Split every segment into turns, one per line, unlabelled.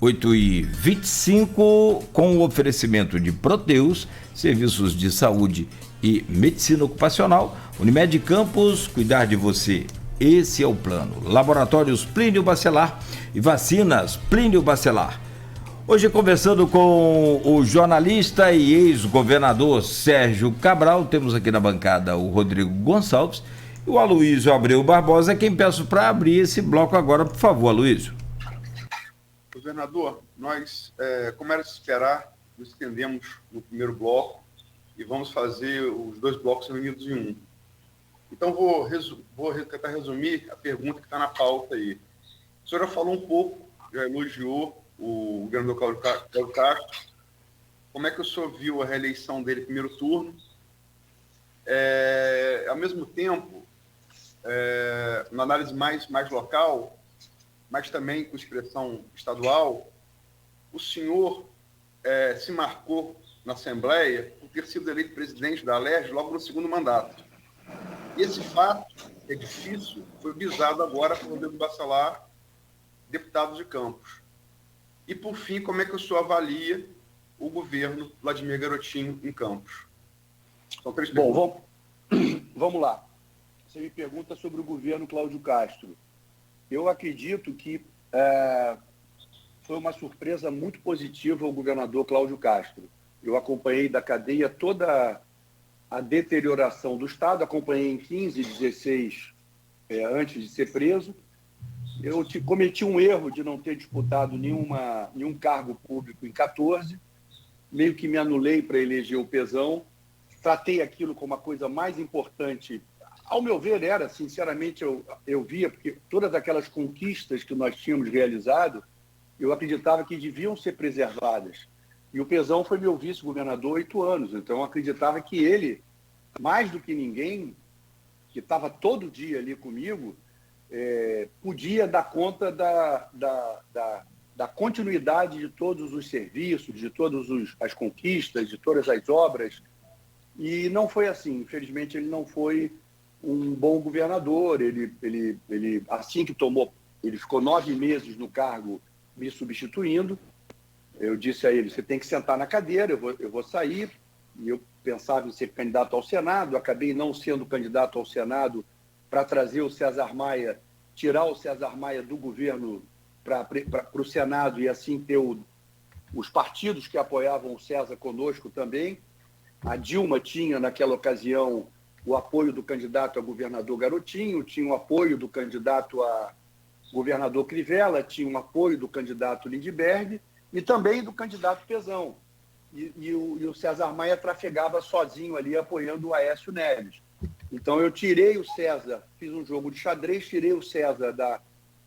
8h25, com o oferecimento de Proteus, serviços de saúde e medicina ocupacional. Unimed Campos, cuidar de você, esse é o plano. Laboratórios Plínio Bacelar e vacinas Plínio Bacelar. Hoje, conversando com o jornalista e ex-governador Sérgio Cabral, temos aqui na bancada o Rodrigo Gonçalves e o Aloysio Abreu Barbosa, quem peço para abrir esse bloco agora, por favor, Aloysio.
Governador, nós, como era de esperar, nos estendemos no primeiro bloco e vamos fazer os dois blocos reunidos em um. Então, vou tentar resumir a pergunta que está na pauta aí. A senhora falou um pouco, já elogiou o governador Cláudio Castro. Como é que o senhor viu a reeleição dele no primeiro turno? Ao mesmo tempo, uma análise mais local, mas também com expressão estadual, o senhor se marcou na Assembleia por ter sido eleito presidente da Alerj logo no segundo mandato. E esse fato, é difícil, foi visado agora por Rodrigo Bacelar, deputado de Campos. E, por fim, como é que o senhor avalia o governo Vladimir Garotinho em Campos? São três perguntas.
Bom, vamos lá. Você me pergunta sobre o governo Cláudio Castro. Eu acredito que foi uma surpresa muito positiva o governador Cláudio Castro. Eu acompanhei da cadeia toda a deterioração do Estado, acompanhei em 15, 16, antes de ser preso. Eu cometi um erro de não ter disputado nenhum cargo público em 14, meio que me anulei para eleger o Pezão, tratei aquilo como a coisa mais importante. Ao meu ver, sinceramente, eu via, porque todas aquelas conquistas que nós tínhamos realizado, eu acreditava que deviam ser preservadas. E o Pezão foi meu vice-governador 8 anos, então eu acreditava que ele, mais do que ninguém, que estava todo dia ali comigo, podia dar conta da continuidade de todos os serviços, de todas as conquistas, de todas as obras. E não foi assim. Infelizmente, ele não foi um bom governador. Ele assim que tomou, ele ficou 9 meses no cargo me substituindo. Eu disse a ele, você tem que sentar na cadeira, eu vou sair. E eu pensava em ser candidato ao Senado, acabei não sendo candidato ao Senado para trazer o César Maia, tirar o César Maia do governo para o Senado e assim ter os partidos que apoiavam o César conosco também. A Dilma tinha, naquela ocasião, o apoio do candidato a governador Garotinho, tinha o apoio do candidato a governador Crivella, tinha o apoio do candidato Lindbergh e também do candidato Pezão. E o César Maia trafegava sozinho ali, apoiando o Aécio Neves. Então, eu tirei o César, fiz um jogo de xadrez, tirei o César da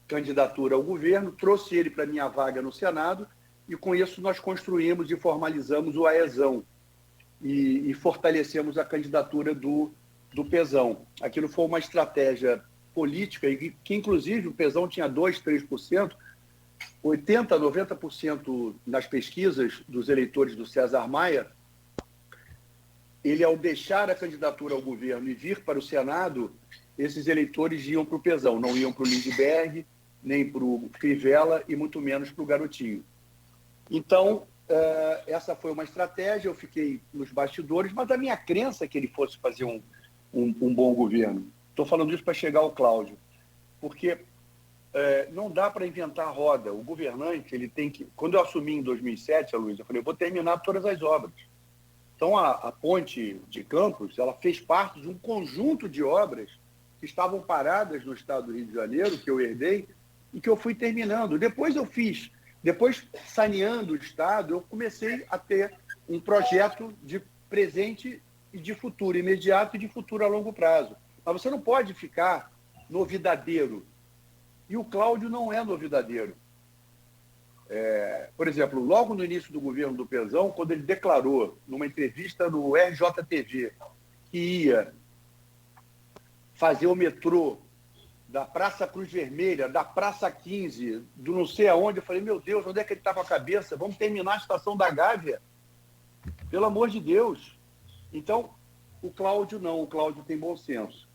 candidatura ao governo, trouxe ele para a minha vaga no Senado e, com isso, nós construímos e formalizamos o AEzão e fortalecemos a candidatura do Pezão. Aquilo foi uma estratégia política que inclusive, o Pezão tinha 2%, 3%, 80%, 90% nas pesquisas dos eleitores do César Maia. Ele, ao deixar a candidatura ao governo e vir para o Senado, esses eleitores iam para o Pezão, não iam para o Lindbergh, nem para o Crivella e muito menos para o Garotinho. Então, essa foi uma estratégia, eu fiquei nos bastidores, mas a minha crença é que ele fosse fazer um bom governo. Estou falando isso para chegar ao Cláudio, porque não dá para inventar a roda. O governante, ele tem que... Quando eu assumi em 2007, Luiz, eu falei, eu vou terminar todas as obras. Então, a ponte de Campos, ela fez parte de um conjunto de obras que estavam paradas no estado do Rio de Janeiro, que eu herdei, e que eu fui terminando. Depois, saneando o estado, eu comecei a ter um projeto de presente e de futuro imediato e de futuro a longo prazo. Mas você não pode ficar novidadeiro. E o Cláudio não é novidadeiro. Por exemplo, logo no início do governo do Pezão, quando ele declarou, numa entrevista no RJTV, que ia fazer o metrô da Praça Cruz Vermelha, da Praça 15, do não sei aonde, eu falei, meu Deus, onde é que ele está com a cabeça? Vamos terminar a estação da Gávea? Pelo amor de Deus. Então, o Cláudio não, o Cláudio tem bom senso.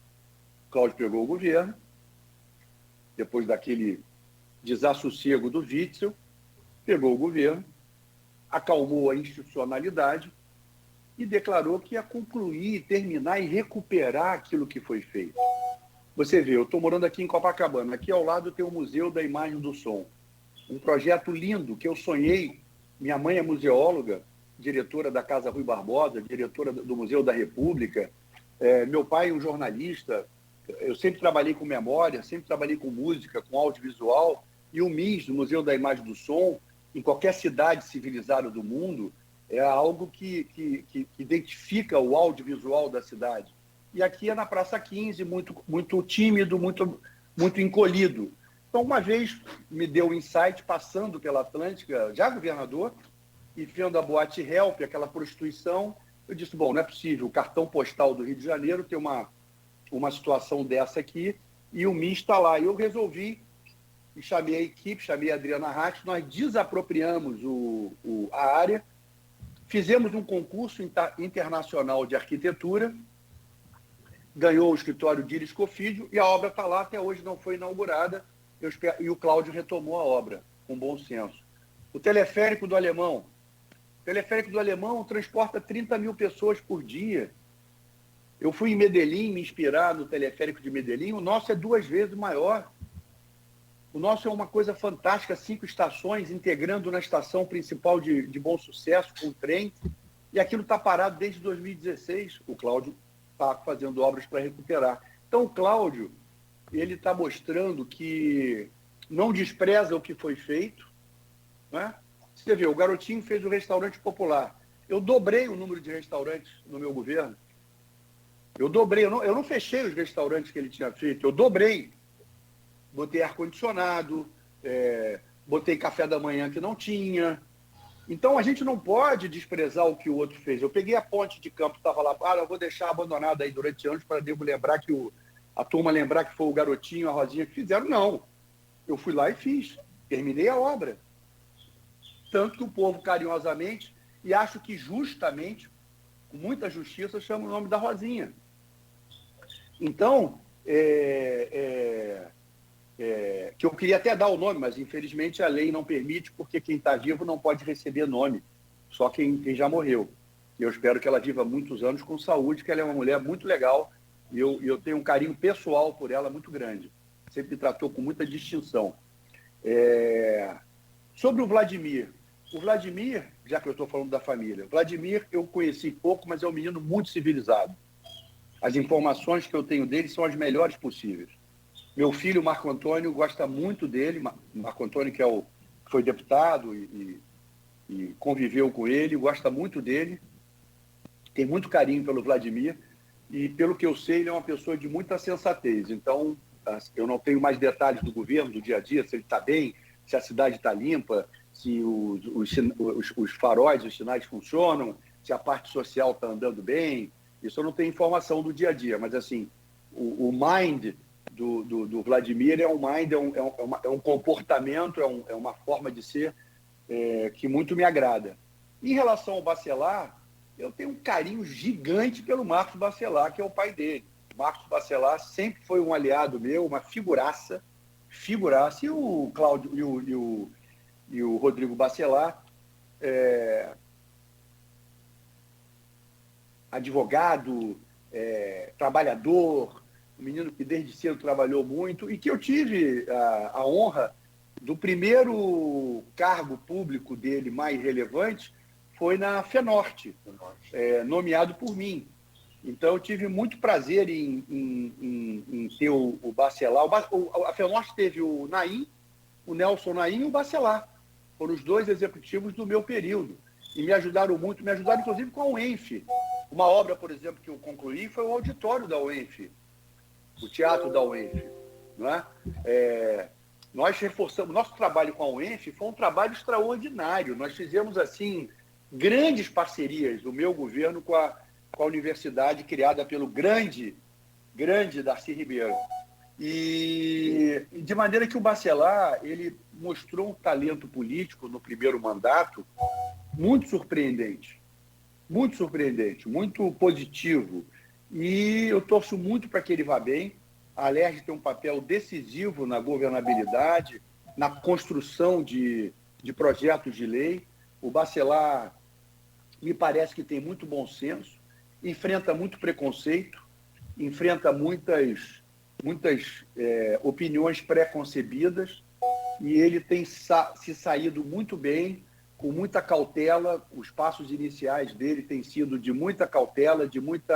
O Cláudio pegou o governo, depois daquele desassossego do Witzel, pegou o governo, acalmou a institucionalidade e declarou que ia concluir, terminar e recuperar aquilo que foi feito. Você vê, eu estou morando aqui em Copacabana, aqui ao lado tem o Museu da Imagem do Som, um projeto lindo que eu sonhei. Minha mãe é museóloga, diretora da Casa Rui Barbosa, diretora do Museu da República, meu pai é um jornalista, eu sempre trabalhei com memória, sempre trabalhei com música, com audiovisual, e o MIS, o Museu da Imagem do Som, em qualquer cidade civilizada do mundo, é algo que identifica o audiovisual da cidade. E aqui é na Praça 15, muito tímido, muito encolhido. Então, uma vez me deu um insight, passando pela Atlântica, já governador, e vendo a Boate Help, aquela prostituição, eu disse, bom, não é possível, o cartão postal do Rio de Janeiro ter uma situação dessa aqui, e o MIS está lá. E eu resolvi, e chamei a equipe, chamei a Adriana Hatch, nós desapropriamos a área, fizemos um concurso internacional de arquitetura, ganhou o escritório Diris Cofídio, e a obra está lá, até hoje não foi inaugurada, e o Cláudio retomou a obra, com bom senso. O teleférico do Alemão. O teleférico do Alemão transporta 30 mil pessoas por dia. Eu fui em Medellín me inspirar no teleférico de Medellín, o nosso é 2 vezes maior. O nosso é uma coisa fantástica, 5 estações, integrando na estação principal de Bom Sucesso com o trem, e aquilo está parado desde 2016. O Cláudio está fazendo obras para recuperar. Então, o Cláudio, ele está mostrando que não despreza o que foi feito, né? Você vê, o Garotinho fez o restaurante popular. Eu dobrei o número de restaurantes no meu governo. Eu dobrei, eu não fechei os restaurantes que ele tinha feito, eu dobrei. Botei ar-condicionado, botei café da manhã que não tinha. Então, a gente não pode desprezar o que o outro fez. Eu peguei a ponte de Campos, estava lá, eu vou deixar abandonada aí durante anos para lembrar que a turma lembrar que foi o Garotinho, a Rosinha que fizeram. Não. Eu fui lá e fiz. Terminei a obra. Tanto que o povo, carinhosamente, e acho que justamente, com muita justiça, chama o nome da Rosinha. Então, que eu queria até dar o nome, mas infelizmente a lei não permite, porque quem está vivo não pode receber nome, só quem já morreu. E eu espero que ela viva muitos anos com saúde, que ela é uma mulher muito legal, e eu tenho um carinho pessoal por ela muito grande. Sempre me tratou com muita distinção. Sobre o Vladimir, já que eu estou falando da família, Vladimir eu conheci pouco, mas é um menino muito civilizado. As informações que eu tenho dele são as melhores possíveis. Meu filho, Marco Antônio, gosta muito dele. Marco Antônio, que foi deputado e conviveu com ele, gosta muito dele. Tem muito carinho pelo Vladimir. E, pelo que eu sei, ele é uma pessoa de muita sensatez. Então, eu não tenho mais detalhes do governo, do dia a dia, se ele está bem, se a cidade está limpa, se os faróis, os sinais funcionam, se a parte social está andando bem. Isso eu não tenho informação do dia a dia, mas assim, o mind do Vladimir é um mind, é um comportamento, é uma forma de ser que muito me agrada. Em relação ao Bacelar, eu tenho um carinho gigante pelo Marcos Bacelar, que é o pai dele. Marcos Bacelar sempre foi um aliado meu, uma figuraça, e o Cláudio e o Rodrigo Bacelar, advogado, trabalhador, um menino que desde cedo trabalhou muito, e que eu tive a honra do primeiro cargo público dele mais relevante foi na FENORTE, nomeado por mim. Então, eu tive muito prazer em ter o Bacelar. A FENORTE teve o Naim, o Nelson Naim e o Bacelar. Foram os 2 executivos do meu período. E me ajudaram muito, inclusive com a UENF. Uma obra, por exemplo, que eu concluí foi o auditório da UENF, o teatro da UENF. Não é? Nós reforçamos, nosso trabalho com a UENF foi um trabalho extraordinário. Nós fizemos, assim, grandes parcerias do meu governo com a universidade criada pelo grande Darcy Ribeiro. E de maneira que o Bacelar, ele mostrou um talento político no primeiro mandato muito surpreendente, muito positivo. E eu torço muito para que ele vá bem. A Alerj tem um papel decisivo na governabilidade, na construção de de projetos de lei. O Bacelar me parece que tem muito bom senso, enfrenta muito preconceito, enfrenta muitas opiniões pré-concebidas, e ele tem se saído muito bem, com muita cautela. Os passos iniciais dele têm sido de muita cautela, de muito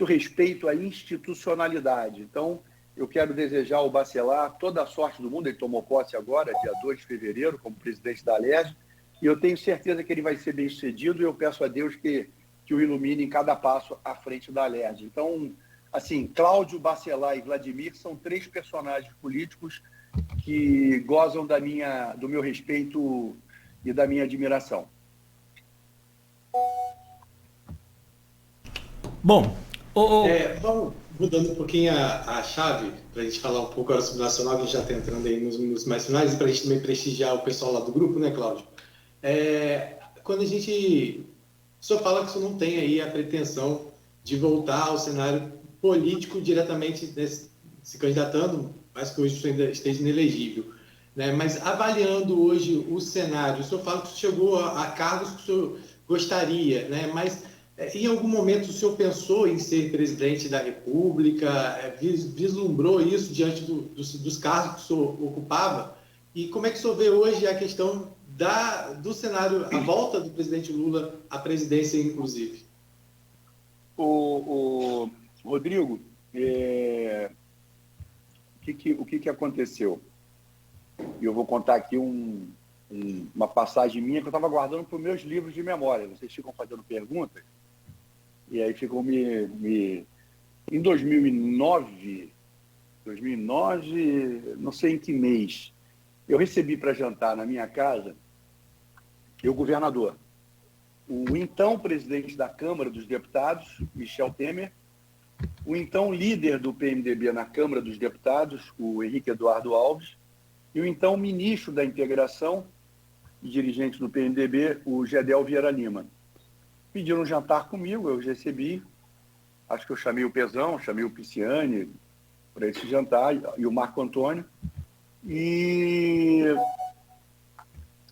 respeito à institucionalidade. Então, eu quero desejar ao Bacelar toda a sorte do mundo. Ele tomou posse agora, dia 2 de fevereiro, como presidente da Alerj, e eu tenho certeza que ele vai ser bem-sucedido, e eu peço a Deus que o ilumine em cada passo à frente da Alerj. Então, assim, Cláudio, Bacelar e Vladimir são 3 personagens políticos que gozam do meu respeito e da minha admiração.
Bom,
vamos mudando um pouquinho a chave, para a gente falar um pouco agora sobre o Nacional, que a gente já está entrando aí nos minutos mais finais, e para a gente também prestigiar o pessoal lá do grupo, né, Cláudio? Quando a gente... O senhor fala que o senhor não tem aí a pretensão de voltar ao cenário político diretamente se candidatando, mas que hoje o senhor ainda esteja inelegível, né? Mas avaliando hoje o cenário, o senhor fala que o senhor chegou a cargos que o senhor gostaria, né? Mas em algum momento o senhor pensou em ser presidente da República, vislumbrou isso diante dos cargos que o senhor ocupava? E como é que o senhor vê hoje a questão do cenário, a volta do presidente Lula à presidência, inclusive?
O Rodrigo, o que aconteceu? Eu vou contar aqui uma passagem minha que eu estava guardando para os meus livros de memória. Vocês ficam fazendo perguntas, e aí ficam me... Em 2009, não sei em que mês, eu recebi para jantar na minha casa o governador, o então presidente da Câmara dos Deputados, Michel Temer, o então líder do PMDB na Câmara dos Deputados, o Henrique Eduardo Alves, e o então ministro da Integração e dirigente do PMDB, o Gedel Vieira Lima. Pediram um jantar comigo, eu recebi, acho que eu chamei o Pezão, chamei o Pisciani para esse jantar, e o Marco Antônio, e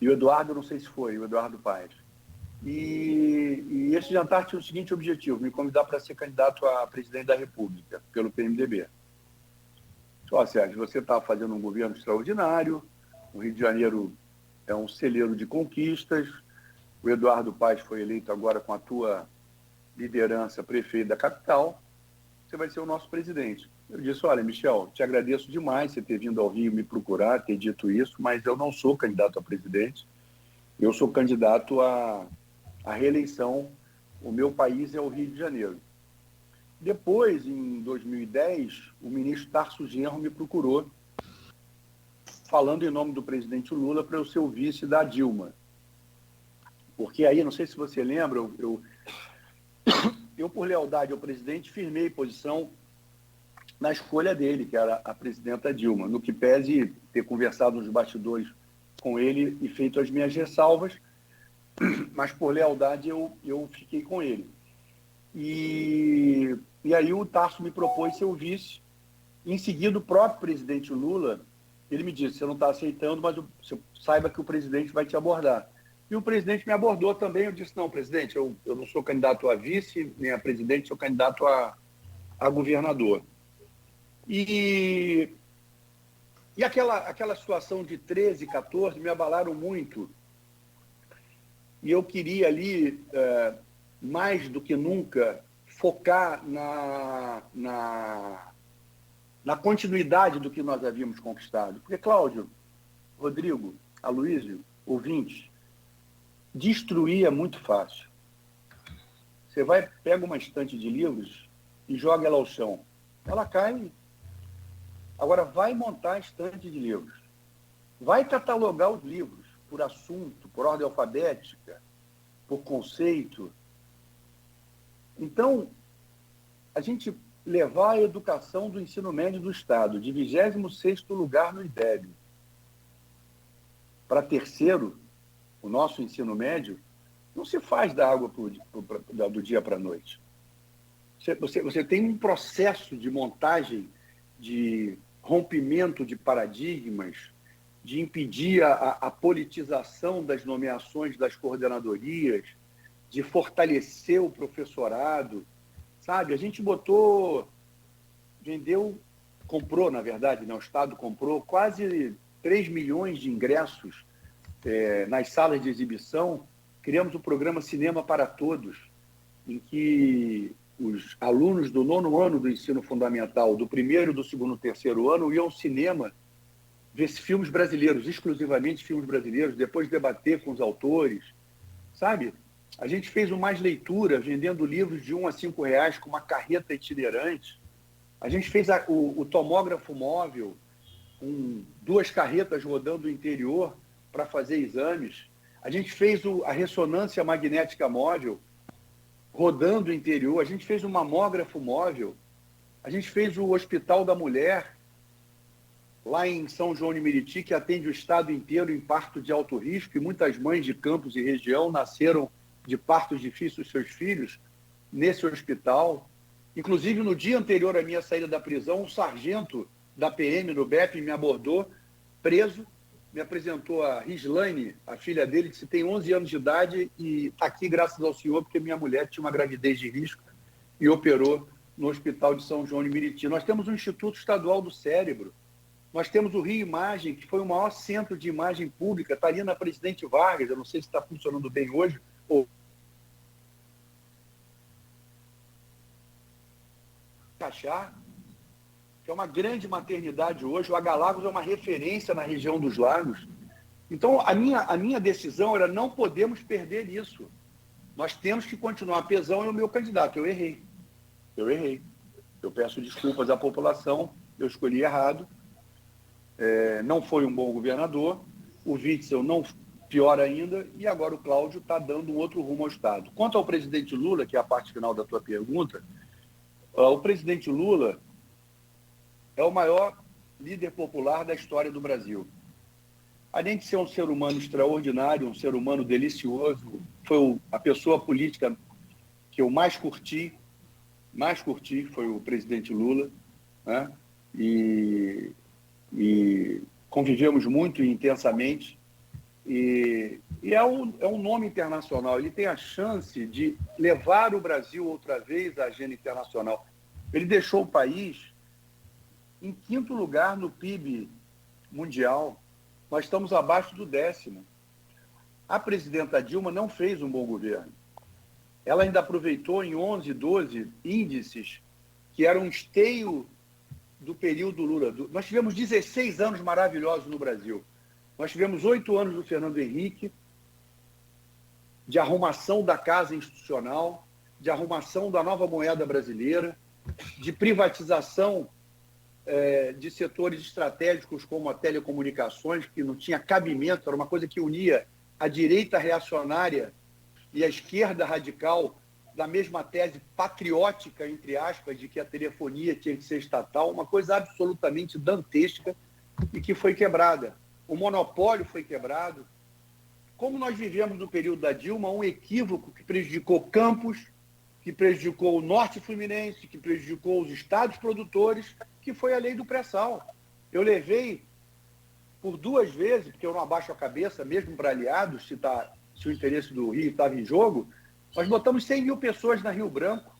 o Eduardo, não sei se foi, o Eduardo Paes. E esse jantar tinha o seguinte objetivo: me convidar para ser candidato a presidente da República, pelo PMDB. Só, Sérgio, você está fazendo um governo extraordinário, o Rio de Janeiro é um celeiro de conquistas, o Eduardo Paes foi eleito agora com a tua liderança prefeito da capital, você vai ser o nosso presidente. Eu disse: olha, Michel, te agradeço demais você ter vindo ao Rio me procurar, ter dito isso, mas eu não sou candidato a presidente, eu sou candidato à reeleição, o meu país é o Rio de Janeiro. Depois, em 2010, o ministro Tarso Genro me procurou, falando em nome do presidente Lula para eu ser o vice da Dilma. Porque aí, não sei se você lembra, eu por lealdade ao presidente, firmei posição na escolha dele, que era a presidenta Dilma, no que pese ter conversado nos bastidores com ele e feito as minhas ressalvas, mas por lealdade eu fiquei com ele. E aí o Tarso me propôs ser o vice. Em seguida, o próprio presidente Lula, ele me disse: você não está aceitando, mas você saiba que o presidente vai te abordar. E o presidente me abordou também. Eu disse: não, presidente, eu não sou candidato a vice, nem a presidente, sou candidato a governador. E aquela situação de 13, 14 me abalaram muito. E eu queria ali, mais do que nunca, focar na continuidade do que nós havíamos conquistado. Porque, Cláudio, Rodrigo, Aloysio, ouvintes, destruir é muito fácil. Você pega uma estante de livros e joga ela ao chão. Ela cai. Agora, vai montar a estante de livros. Vai catalogar os livros por assunto, por ordem alfabética, por conceito. Então, a gente levar a educação do ensino médio do Estado de 26º lugar no IDEB para terceiro, o nosso ensino médio, não se faz da água do dia para a noite. Você tem um processo de montagem, de rompimento de paradigmas, de impedir a politização das nomeações das coordenadorias, de fortalecer o professorado, sabe? A gente comprou, na verdade, né? O Estado comprou quase 3 milhões de ingressos nas salas de exibição. Criamos o programa Cinema para Todos, em que os alunos do 9º ano do ensino fundamental, do 1º, do 2º, 3º ano, iam ao cinema ver filmes brasileiros, exclusivamente filmes brasileiros, depois debater com os autores, sabe? A gente fez o Mais Leitura, vendendo livros de R$ 1 a R$ 5 com uma carreta itinerante. A gente fez o tomógrafo móvel, com 2 carretas rodando o interior para fazer exames. A gente fez a ressonância magnética móvel, rodando o interior. A gente fez o mamógrafo móvel. A gente fez o Hospital da Mulher, lá em São João de Meriti, que atende o estado inteiro em parto de alto risco, e muitas mães de Campos e região nasceram de partos difíceis dos seus filhos nesse hospital. Inclusive, no dia anterior à minha saída da prisão, um sargento da PM no BEP me abordou, preso, me apresentou a Rislaine, a filha dele, que tem 11 anos de idade e está aqui graças ao senhor, porque minha mulher tinha uma gravidez de risco e operou no Hospital de São João de Meriti. Nós temos um Instituto Estadual do Cérebro. Nós temos o Rio Imagem, que foi o maior centro de imagem pública, está ali na Presidente Vargas, eu não sei se está funcionando bem hoje, ou Caxá, que é uma grande maternidade hoje. O Agalagos é uma referência na região dos lagos. Então, a minha decisão era: não podemos perder isso. Nós temos que continuar. Pezão é o meu candidato. Eu errei. Eu peço desculpas à população, eu escolhi errado. Não foi um bom governador. O Witzel não, pior ainda. E agora o Cláudio está dando um outro rumo ao Estado. Quanto ao presidente Lula, que é a parte final da tua pergunta, o presidente Lula é o maior líder popular da história do Brasil. Além de ser um ser humano extraordinário, um ser humano delicioso, foi a pessoa política que eu mais curti foi o presidente Lula, né? E convivemos muito intensamente. E é um nome internacional. Ele tem a chance de levar o Brasil outra vez à agenda internacional. Ele deixou o país em 5º lugar no PIB mundial. Nós estamos abaixo do 10º. A presidenta Dilma não fez um bom governo. Ela ainda aproveitou em 11, 12 índices que eram um esteio do período Lula. Nós tivemos 16 anos maravilhosos no Brasil. Nós tivemos 8 anos do Fernando Henrique, de arrumação da casa institucional, de arrumação da nova moeda brasileira, de privatização de setores estratégicos como a telecomunicações, que não tinha cabimento, era uma coisa que unia a direita reacionária e a esquerda radical da mesma tese patriótica, entre aspas, de que a telefonia tinha que ser estatal, uma coisa absolutamente dantesca e que foi quebrada. O monopólio foi quebrado. Como nós vivemos no período da Dilma, um equívoco que prejudicou Campos, que prejudicou o Norte Fluminense, que prejudicou os estados produtores, que foi a lei do pré-sal. Eu levei por 2 vezes, porque eu não abaixo a cabeça, mesmo para aliados, se o interesse do Rio estava em jogo, nós botamos 100 mil pessoas na Rio Branco.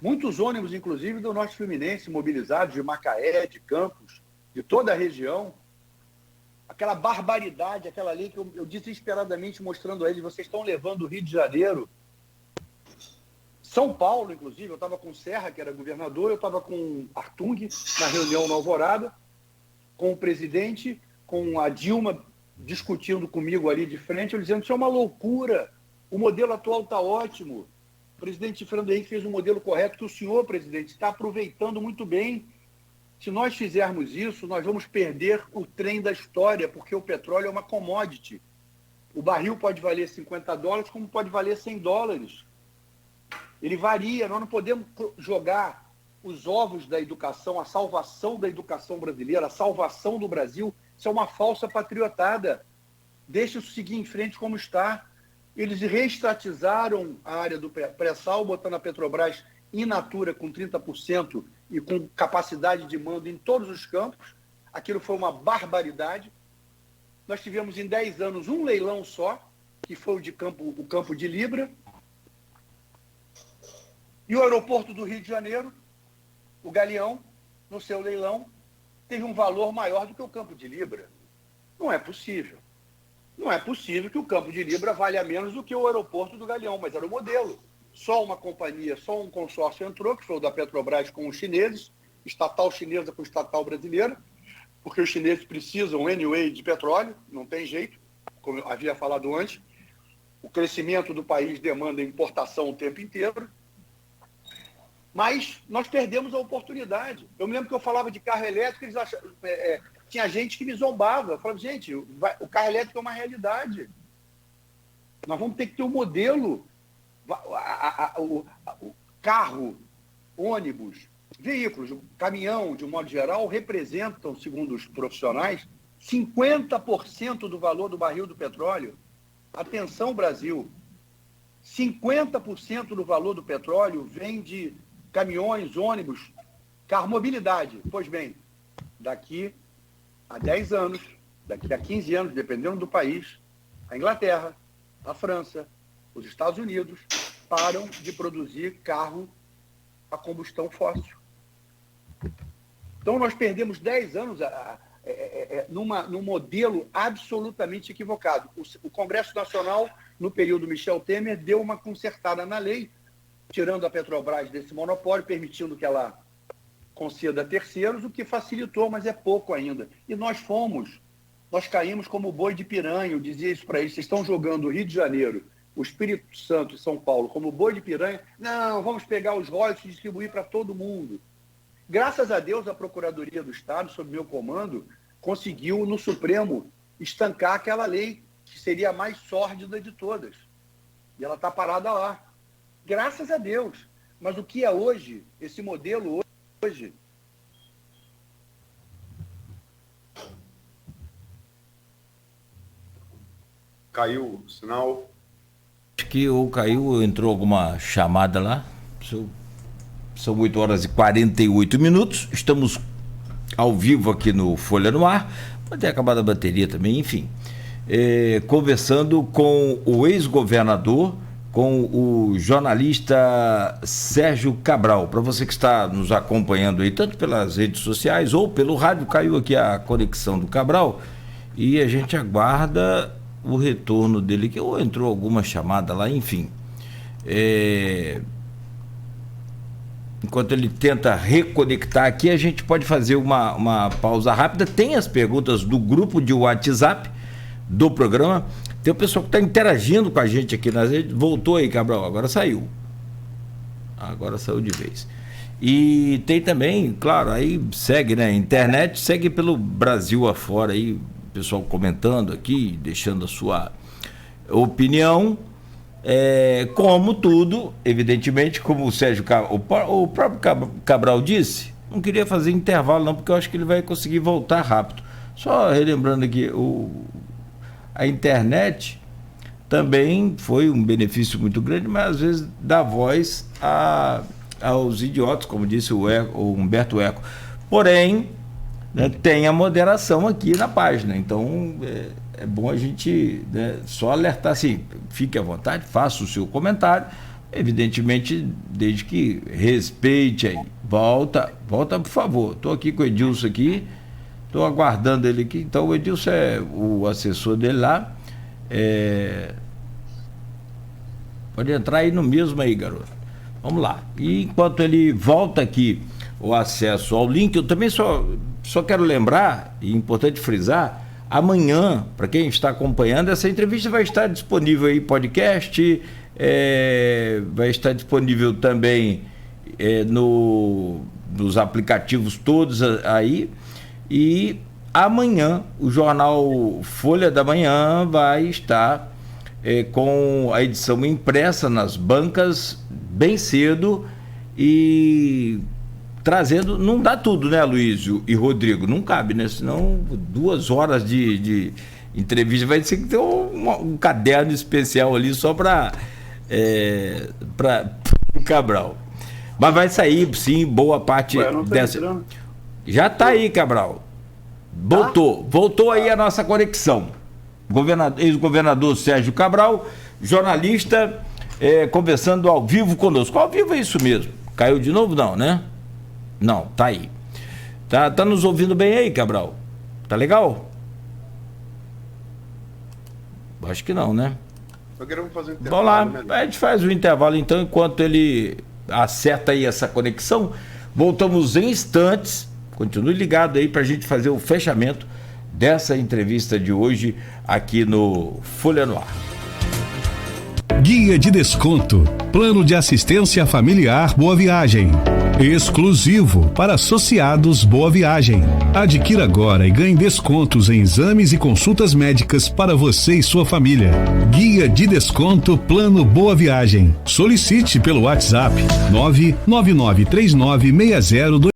Muitos ônibus, inclusive, do Norte Fluminense, mobilizados de Macaé, de Campos, de toda a região. Aquela barbaridade, aquela lei que eu desesperadamente mostrando a eles: vocês estão levando o Rio de Janeiro, São Paulo, inclusive. Eu estava com o Serra, que era governador, eu estava com Artung na reunião na Alvorada, com o presidente, com a Dilma discutindo comigo ali de frente, eu dizendo: isso é uma loucura, o modelo atual está ótimo. O presidente Fernando Henrique fez um modelo correto que o senhor, presidente, está aproveitando muito bem. Se nós fizermos isso, nós vamos perder o trem da história, porque o petróleo é uma commodity. O barril pode valer $50, como pode valer $100. Ele varia, nós não podemos jogar os ovos da educação, a salvação da educação brasileira, a salvação do Brasil. Isso é uma falsa patriotada. Deixa isso seguir em frente como está. Eles reestatizaram a área do pré-sal, botando a Petrobras in natura com 30% e com capacidade de mando em todos os campos. Aquilo foi uma barbaridade. Nós tivemos em 10 anos um leilão só, que foi o campo de Libra. E o aeroporto do Rio de Janeiro, o Galeão, no seu leilão, teve um valor maior do que o campo de Libra. Não é possível. Não é possível que o campo de Libra valha menos do que o aeroporto do Galeão, mas era o modelo. Só uma companhia, só um consórcio entrou, que foi o da Petrobras com os chineses, estatal chinesa com estatal brasileira, porque os chineses precisam, anyway, de petróleo, não tem jeito, como eu havia falado antes. O crescimento do país demanda importação o tempo inteiro. Mas nós perdemos a oportunidade. Eu me lembro que eu falava de carro elétrico, eles achavam, tinha gente que me zombava. Eu falava, gente, o carro elétrico é uma realidade. Nós vamos ter que ter um modelo. O carro, ônibus, veículos, caminhão, de um modo geral, representam, segundo os profissionais, 50% do valor do barril do petróleo. Atenção, Brasil, 50% do valor do petróleo vem de caminhões, ônibus, carro, mobilidade. Pois bem, daqui a 10 anos, daqui a 15 anos, dependendo do país, a Inglaterra, a França, os Estados Unidos param de produzir carro a combustão fóssil. Então, nós perdemos 10 anos num modelo absolutamente equivocado. O Congresso Nacional, no período Michel Temer, deu uma consertada na lei, tirando a Petrobras desse monopólio, permitindo que ela conceda a terceiros, o que facilitou, mas é pouco ainda. E nós caímos como boi de piranha. Eu dizia isso para eles: vocês estão jogando o Rio de Janeiro, o Espírito Santo e São Paulo como boi de piranha. Não, vamos pegar os royalties e distribuir para todo mundo. Graças a Deus, a Procuradoria do Estado, sob meu comando, conseguiu no Supremo estancar aquela lei, que seria a mais sórdida de todas. E ela está parada lá. Graças a Deus. Mas o que é hoje, esse modelo hoje?
Caiu o sinal.
Acho que ou caiu ou entrou alguma chamada lá. São 8 horas e 48 minutos. Estamos ao vivo aqui no Folha no Ar. Pode ter acabado a bateria também, enfim. Conversando com o ex-governador, com o jornalista Sérgio Cabral. Para você que está nos acompanhando aí, tanto pelas redes sociais ou pelo rádio, caiu aqui a conexão do Cabral e a gente aguarda o retorno dele, que ou entrou alguma chamada lá, enfim. Enquanto ele tenta reconectar aqui, a gente pode fazer uma pausa rápida. Tem as perguntas do grupo de WhatsApp do programa. Tem o pessoal que está interagindo com a gente aqui nas redes. Voltou aí, Cabral, agora saiu. Agora saiu de vez. E tem também, claro, aí segue, né? Internet, segue pelo Brasil afora aí, o pessoal comentando aqui, deixando a sua opinião. Como tudo, evidentemente, como o Sérgio o próprio Cabral disse, não queria fazer intervalo não, porque eu acho que ele vai conseguir voltar rápido. Só relembrando aqui, a internet também foi um benefício muito grande, mas às vezes dá voz aos idiotas, como disse o Humberto Eco. Porém, né, tem a moderação aqui na página, então é bom a gente, né, só alertar assim, fique à vontade, faça o seu comentário, evidentemente, desde que respeite aí. Volta por favor. Estou aqui com o Edilson aqui, estou aguardando ele aqui. Então o Edilson é o assessor dele lá. Pode entrar aí no mesmo aí, garoto. Vamos lá. E enquanto ele volta aqui o acesso ao link, eu também só quero lembrar, e é importante frisar, amanhã, para quem está acompanhando, essa entrevista vai estar disponível aí, podcast, vai estar disponível também nos aplicativos todos aí. E amanhã o jornal Folha da Manhã vai estar com a edição impressa nas bancas bem cedo e trazendo, não dá tudo, né, Luísio e Rodrigo? Não cabe, né? Senão 2 horas de entrevista vai ter que ter um caderno especial ali só para o Cabral. Mas vai sair, sim, boa parte dessa. Já está aí, Cabral. Voltou aí a nossa conexão. Ex-governador Sérgio Cabral, jornalista, conversando ao vivo conosco. Ao vivo é isso mesmo. Caiu de novo? Não, né? Não, tá aí. Tá nos ouvindo bem aí, Cabral? Tá legal? Acho que não, né?
Eu quero fazer um
intervalo. Vamos lá, a gente faz o intervalo então, enquanto ele acerta aí essa conexão. Voltamos em instantes. Continue ligado aí pra gente fazer o fechamento dessa entrevista de hoje aqui no Folha no Ar.
Guia de desconto. Plano de assistência familiar Boa Viagem. Exclusivo para associados Boa Viagem. Adquira agora e ganhe descontos em exames e consultas médicas para você e sua família. Guia de desconto Plano Boa Viagem. Solicite pelo WhatsApp 9993960